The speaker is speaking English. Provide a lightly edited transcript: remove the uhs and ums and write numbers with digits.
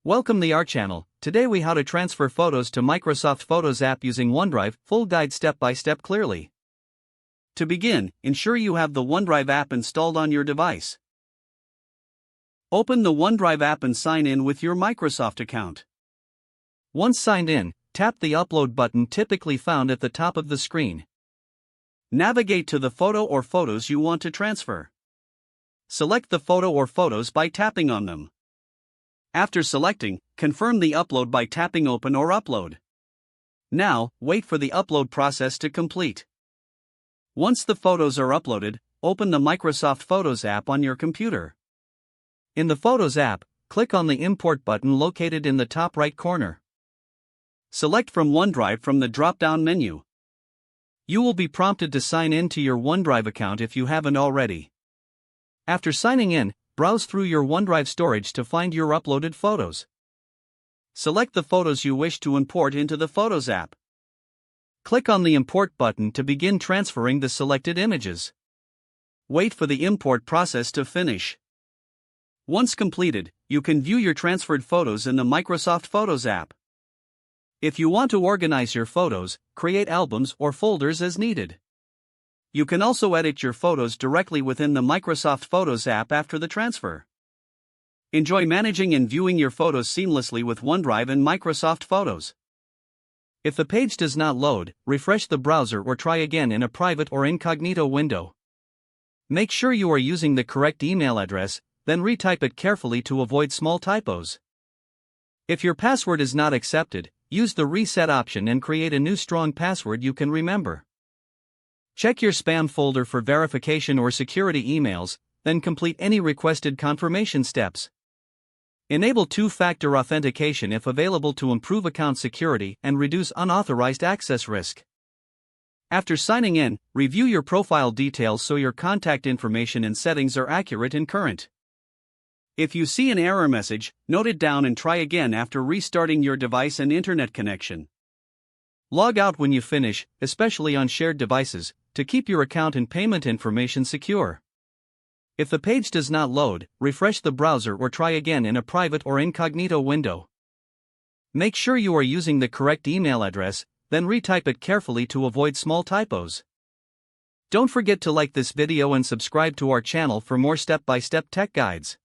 Welcome to our channel. Today we how to transfer photos to Microsoft Photos app using OneDrive, full guide step by step clearly. To begin, ensure you have the OneDrive app installed on your device. Open the OneDrive app and sign in with your Microsoft account. Once signed in, tap the upload button typically found at the top of the screen. Navigate to the photo or photos you want to transfer. Select the photo or photos by tapping on them. After selecting, confirm the upload by tapping Open or Upload. Now, wait for the upload process to complete. Once the photos are uploaded, open the Microsoft Photos app on your computer. In the Photos app, click on the Import button located in the top right corner. Select from OneDrive from the drop-down menu. You will be prompted to sign in to your OneDrive account if you haven't already. After signing in, browse through your OneDrive storage to find your uploaded photos. Select the photos you wish to import into the Photos app. Click on the Import button to begin transferring the selected images. Wait for the import process to finish. Once completed, you can view your transferred photos in the Microsoft Photos app. If you want to organize your photos, create albums or folders as needed. You can also edit your photos directly within the Microsoft Photos app after the transfer. Enjoy managing and viewing your photos seamlessly with OneDrive and Microsoft Photos. If the page does not load, refresh the browser or try again in a private or incognito window. Make sure you are using the correct email address, then retype it carefully to avoid small typos. If your password is not accepted, use the reset option and create a new strong password you can remember. Check your spam folder for verification or security emails, then complete any requested confirmation steps. Enable two-factor authentication if available to improve account security and reduce unauthorized access risk. After signing in, review your profile details so your contact information and settings are accurate and current. If you see an error message, note it down and try again after restarting your device and internet connection. Log out when you finish, especially on shared devices, to keep your account and payment information secure. If the page does not load, refresh the browser or try again in a private or incognito window. Make sure you are using the correct email address, then retype it carefully to avoid small typos. Don't forget to like this video and subscribe to our channel for more step-by-step tech guides.